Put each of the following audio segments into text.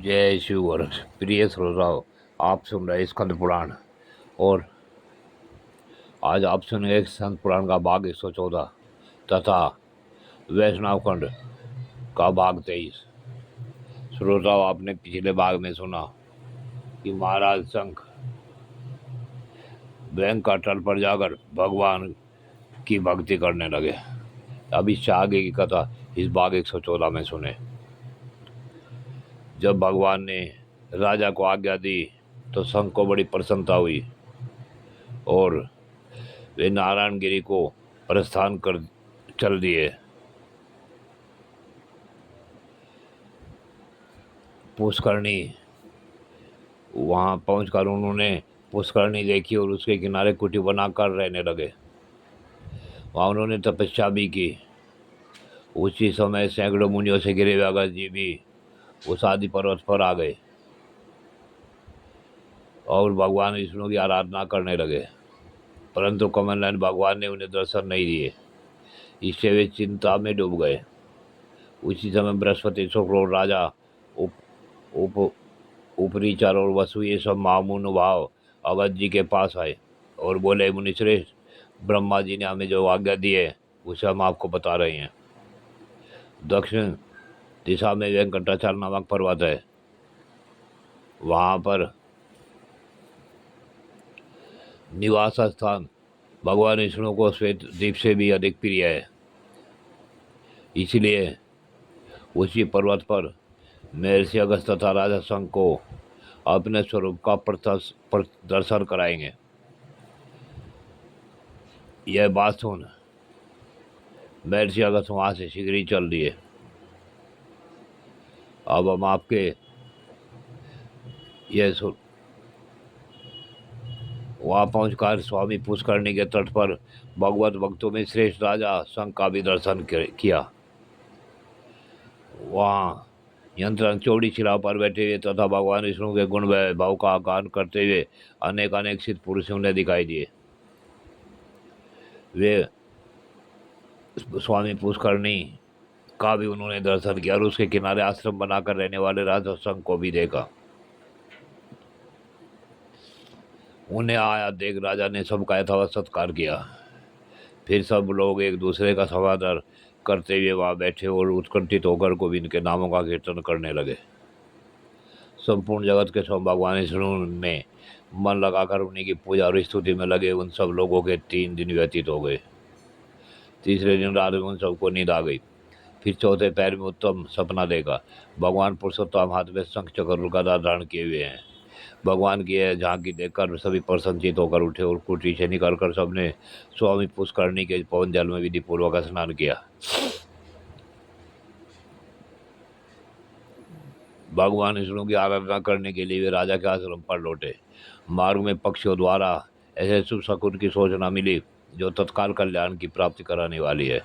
जय शिव और प्रिय श्रोताओ, आप सुन रहे स्कंद पुराण। और आज आप सुनेंगे स्कंद पुराण का भाग 114 तथा वैष्णव खंड का भाग 23। श्रोताओ, आपने पिछले भाग में सुना कि महाराज शंख बैंक का तल पर जाकर भगवान की भक्ति करने लगे। अब इससे आगे की कथा इस भाग 114 में सुने। जब भगवान ने राजा को आज्ञा दी तो शंख को बड़ी प्रसन्नता हुई और वे नारायणगिरी को प्रस्थान कर चल दिए। पुष्करणी वहां पहुंचकर उन्होंने पुष्करणी देखी और उसके किनारे कुटी बनाकर रहने लगे। वहां उन्होंने तपस्या भी की। उसी समय सैकड़ों मुनियों से घिरे हुए अगस्त्य जी भी उस आदि पर्वत पर आ गए और भगवान विष्णु की आराधना करने लगे, परंतु कमल नयन भगवान ने उन्हें दर्शन नहीं दिए। इससे वे चिंता में डूब गए। उसी समय बृहस्पति शुक्र और राजा उप, उप, उपरीचर और वसु ये सब महानुभाव अगस्त्य जी के पास आए और बोले, मुनिश्रेष्ठ, ब्रह्मा जी ने हमें जो आज्ञा दी है उसे हम आपको बता रहे हैं। दक्षिण दिशा में वेंकटाचल नामक पर्वत है। वहां पर निवास स्थान भगवान विष्णु को श्वेत द्वीप से भी अधिक प्रिय है। इसलिए उसी पर्वत पर महर्षि अगस्त्य तथा राजा शंख को अपने स्वरूप का प्रदर्शन कराएंगे। यह बात सुन महर्षि अगस्त्य वहां से शीघ्र ही चल दिए। अब हम आपके यह सुन वहां पहुंचकर स्वामी पुष्करणी के तट पर भगवत भक्तों में श्रेष्ठ राजा शंख का भी दर्शन किया। वहां यंत्र चौड़ी शिला पर बैठे हुए तथा भगवान विष्णु के गुण वैभव का गान करते हुए अनेक अनेक सिद्ध पुरुष उन्हें दिखाई दिए। वे स्वामी पुष्करणी का भी उन्होंने दर्शन किया और उसके किनारे आश्रम बनाकर रहने वाले राजा शंख को भी देखा। उन्हें आया देख राजा ने सबका यथावत सत्कार किया। फिर सब लोग एक दूसरे का समादर करते हुए वहां बैठे और उत्कंठित होकर गोविंद के नामों का कीर्तन करने लगे। संपूर्ण जगत के सब भगवान विष्णु में मन लगाकर उन्हीं की पूजा और स्तुति में लगे उन सब लोगों के 3 दिन व्यतीत हो गए। तीसरे दिन रात में उन सबको नींद आ गई। फिर चौथे पैर में उत्तम सपना देखा। भगवान पुरुषोत्तम हाथ में शंख चक्र और गदा धारण किए हुए हैं। भगवान की यह झांकी देखकर सभी प्रसन्नचित होकर उठे और कुटी से निकलकर सबने स्वामी पुष्करणी के पवन जल में विधि पूर्वक स्नान किया। भगवान विष्णु की आराधना करने के लिए वे राजा के आश्रम पर लौटे। मार्ग में पक्षियों द्वारा ऐसे शुभ शकुन की सूचना मिली जो तत्काल कल्याण की प्राप्ति कराने वाली है।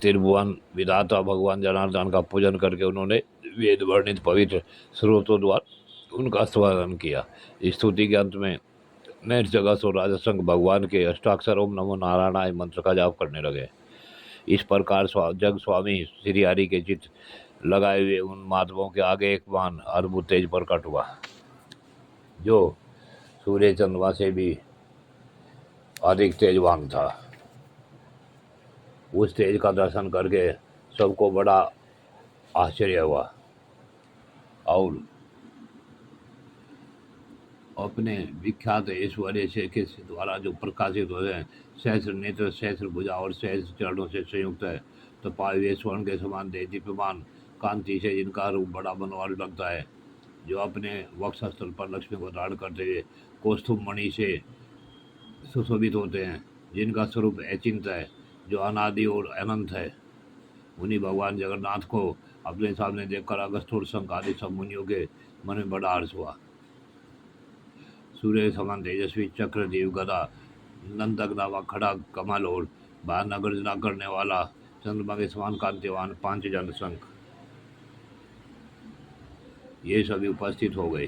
त्रिभुवन विधाता भगवान जनार्दन का पूजन करके उन्होंने वेद वर्णित पवित्र स्रोतों द्वारा उनका स्मरण किया। स्तुति के अंत में महर्षि अगस्त्य और राजा शंख भगवान के अष्टाक्षर ओम नमो नारायणाय मंत्र का जाप करने लगे। इस प्रकार जग स्वामी श्री हरि के चित्त लगाए हुए उन महात्माओं के आगे एक महान अद्भुत तेज प्रकट हुआ, जो सूर्य चंद्रमा से भी अधिक तेजवान था। उस तेज का दर्शन करके सबको बड़ा आश्चर्य हुआ और अपने विख्यात ऐश्वर्य से के द्वारा जो प्रकाशित होते हैं, सहस्र नेत्र, सहस्र भुजा और सहस्र चरणों से संयुक्त है, तो पाए हुए स्वर्ण के समान दीप्यमान कांति से जिनका रूप बड़ा मनोहर लगता है, जो अपने वक्षस्थल पर लक्ष्मी को धारण करते हुए कौस्तुभ मणि से सुशोभित होते हैं, जिनका स्वरूप अचिंत्य है, जो अनादि और अनंत है। उन्हीं भगवान जगन्नाथ को अपने सामने देखकर अगस्त्य और शंख आदि सब मुनियों के मन में बड़ा हर्ष हुआ। सूर्य समान तेजस्वी चक्र, देव गदा, नंदक नामक खड़ा कमल और बाहर गर्जना करने वाला चंद्रमा के समान कांतिवान 5 जन शंख, ये सभी उपस्थित हो गए।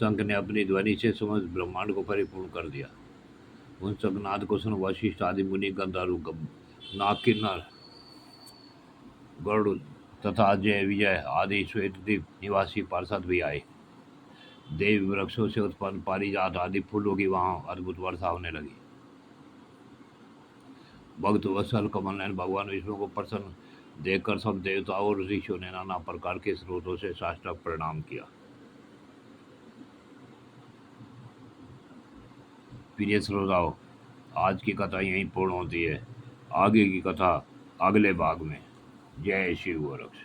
शंख ने अपनी ध्वनि से समस्त ब्रह्मांड को परिपूर्ण कर दिया। उन शंखनाद को सुन वशिष्ठ आदि मुनि, गंधर्व, नाग, किन्नर, गरुड़ तथा जय विजय आदि श्वेतद्वीप निवासी पार्षद भी आए। देव वृक्षों से उत्पन्न पारिजात आदि फूलों की वहां अद्भुत वर्षा होने लगी। भक्त वत्सल कमल नयन भगवान विष्णु को प्रसन्न देखकर सब देवताओं और ऋषियों ने नाना प्रकार के स्रोतों से साष्टांग प्रणाम किया। प्रिय श्रोताओं, आज की कथा यहीं पूर्ण होती है। आगे की कथा अगले भाग में। जय शिव गोरक्ष।